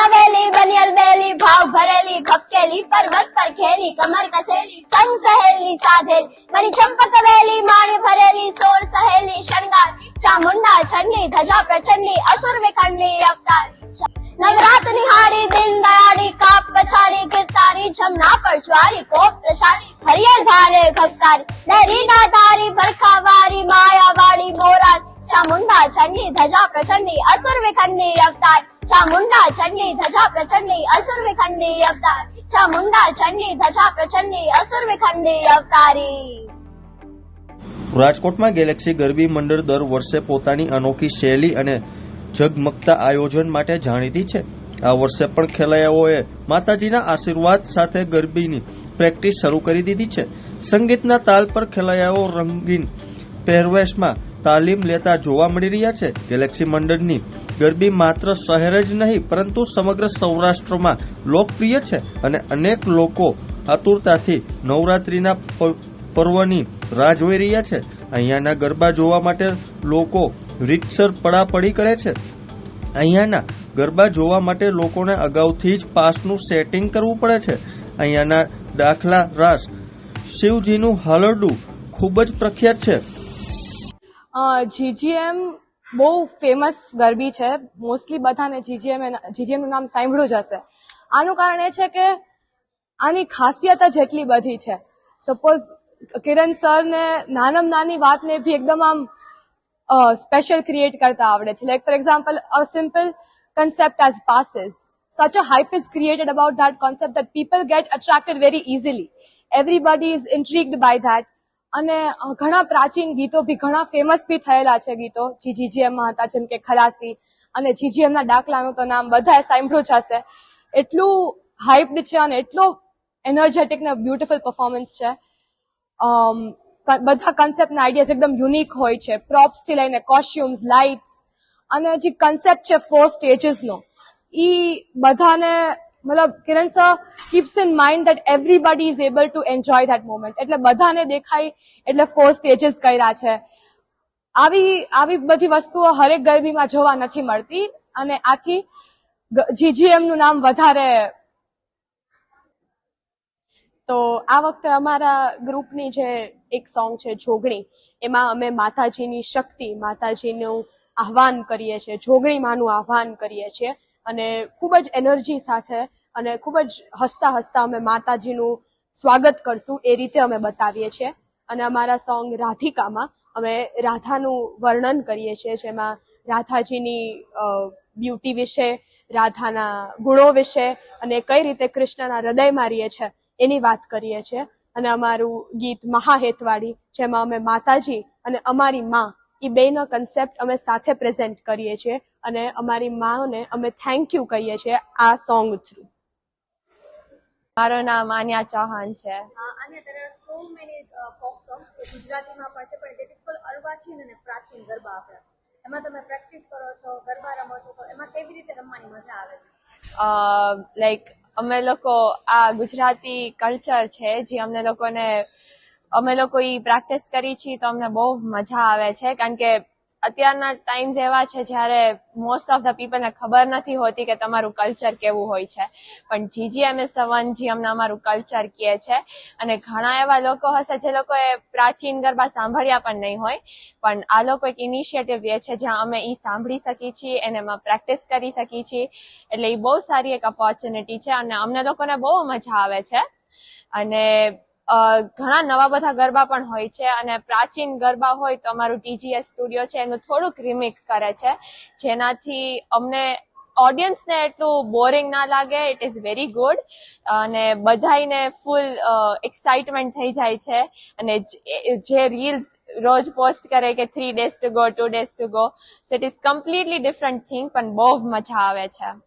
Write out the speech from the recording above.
नवेली बनियल बेली भाव भरेली भपकेली पर्वत पर खेली कमर कसेली संग सहेली साधेली बनी चंपक वेली माणी भरेली सोर सहेली शृंगार चामुंडा चंडी धजा प्रचंडी असुर विखंडी अवतारी नवरात निहारी दिन दयाड़ी काप पछाड़ी गिरतारी जमना पर ज्वारी कोप प्रसारी हरियर भाले भक्तारी दहरी दातारी बरखावारी मायावाड़ी मोरा चामुंडा चंडी धजा प्रचंडी असुर विखंडी अवतार चामुंडा चंडी धजा प्रचंडी असुर विखंडी अवतार चामुंडा चंडी धजा प्रचंडी असुर विखंडी अवतारी। રાજકોટમાં ગેલેક્સી ગરબી મંડળ દર વર્ષે પોતાની અનોખી શૈલી અને ઝગમગતા આયોજન માટે જાણીતી છે। આ વર્ષે પણ ખેલૈયાઓએ માતાજીના આશીર્વાદ સાથે ગરબીની પ્રેક્ટિસ શરૂ કરી દીધી છે। સંગીતના તાલ પર ખેલૈયાઓ રંગીન પહેરવેશમાં તાલીમ લેતા જોવા મળી રહ્યા છે। ગેલેક્સી મંડળની ગરબી માત્ર શહેર જ નહીં પરંતુ સમગ્ર સૌરાષ્ટ્રમાં લોકપ્રિય છે અને અનેક લોકો આતુરતાથી નવરાત્રીના પર્વની રાહ જોઈ રહ્યા છે। અહીંયાના ગરબા જોવા માટે લોકો રીતસર પડાપડી કરે છે। અહીંયાના ગરબા જોવા માટે લોકોને અગાઉથી જ પાસનું સેટિંગ કરવું પડે છે। અહીંયાના દાખલા રાસ શિવજીનું હાલરડું ખૂબ જ પ્રખ્યાત છે। જીજીએમ બહુ ફેમસ ગરબી છે। મોસ્ટલી બધાને જીજીએમનું નામ સાંભળ્યું જ હશે। આનું કારણ એ છે કે આની ખાસિયત જ એટલી બધી છે। સપોઝ કિરણ સરને નાનામાં નાની વાતને બી એકદમ આમ સ્પેશિયલ ક્રિએટ કરતા આવડે છે। Like for example a simple concept as passes. Such a hype is created about that concept that people get attracted very easily. Everybody is intrigued by that. અને ઘણા પ્રાચીન ગીતો બી ઘણા ફેમસ બી થયેલા છે ગીતો જે જીજીએમમાં હતા, જેમ કે ખલાસી અને જીજીએમના ડાકલાનું તો નામ બધાએ સાંભળ્યું જ હશે। એટલું હાઇપ્ડ છે અને એટલો એનર્જેટિક ને બ્યુટીફુલ પરફોર્મન્સ છે। બધા કન્સેપ્ટના આઈડિયાઝ એકદમ યુનિક હોય છે, પ્રોપ્સથી લઈને કોસ્ટ્યુમ્સ, લાઇટ્સ અને જે કન્સેપ્ટ છે 4 સ્ટેજીસનો એ બધાને મતલબ Kiran sir keeps in mind that everybody is able to enjoy that moment. એટલે બધાને દેખાય એટલે 4 સ્ટેજીસ કર્યા છે। આવી બધી વસ્તુઓ હરેક ગરબીમાં જોવા નથી મળતી અને આથી જીજીએમનું નામ વધારે। તો આ વખતે અમારા ગ્રુપની જે એક સોંગ છે જોગણી, એમાં અમે માતાજીની શક્તિ, માતાજીનું આહવાન કરીએ છીએ, જોગણી માનું આહવાન કરીએ છીએ અને ખૂબ જ એનર્જી સાથે અને ખૂબ જ હસતા હસતા અમે માતાજીનું સ્વાગત કરશું એ રીતે અમે બતાવીએ છીએ। અને અમારા સોંગ રાધિકામાં અમે રાધાનું વર્ણન કરીએ છીએ, જેમાં રાધાજીની બ્યુટી વિશે, રાધાના ગુણો વિશે અને કઈ રીતે કૃષ્ણના હૃદયમાં રહીએ છે એની વાત કરીએ છીએ। અને અમારું ગીત મહાહેતવાડી, જેમાં અમે માતાજી અને અમારી માં એ બેનો કન્સેપ્ટ અમે સાથે પ્રેઝન્ટ કરીએ છીએ અને અમારી માને અમે થેન્ક યુ કહીએ છીએ આ સોંગ થ્રુ। મારું નામ આન્યા ચૌહાણ છે। Anya, there are so many folk songs કે ગુજરાતીમાં પણ છે, પણ that is called અર્વાચીન અને પ્રાચીન ગરબા આપણે એમાં તમે પ્રેક્ટિસ કરો છો, ગરબા રમો છો, તો એમાં કેવી રીતે રમવાની મજા આવે છે? લાઈક અમે લોકો આ ગુજરાતી કલ્ચર છે જે અમે લોકો ઈ પ્રેક્ટિસ કરી છીએ તો અમને બહુ મજા આવે છે, કારણ કે અત્યારના ટાઈમ એવા છે જ્યારે મોસ્ટ ઓફ ધ પીપલને ખબર નથી હોતી કે તમારું કલ્ચર કેવું હોય છે, પણ જીજીએમ ઇઝ ધ વન જે અમને અમારું કલ્ચર કહે છે। અને ઘણા એવા લોકો હશે જે લોકોએ પ્રાચીન ગરબા સાંભળ્યા પણ નહીં હોય, પણ આ લોકો એક ઇનિશિયેટિવ લે છે જ્યાં અમે ઈ સાંભળી શકીએ છીએ અને એમાં પ્રેક્ટિસ કરી શકીએ છીએ। એટલે એ બહુ સારી એક ઓપોર્ચ્યુનિટી છે અને અમને લોકોને બહુ મજા આવે છે। અને ઘણા નવા બધા ગરબા પણ હોય છે અને પ્રાચીન ગરબા હોય તો અમારું ટીજીએસ સ્ટુડિયો છે એનું થોડુંક રિમિક કરે છે, જેનાથી અમને ઓડિયન્સને એટલું બોરિંગ ના લાગે। ઇટ ઇઝ વેરી ગુડ અને બધાને ફૂલ એક્સાઇટમેન્ટ થઈ જાય છે અને જે રીલ્સ રોજ પોસ્ટ કરે કે 3 days to go, 2 days to go, so it is completely different thing, પણ બહુ મજા આવે છે।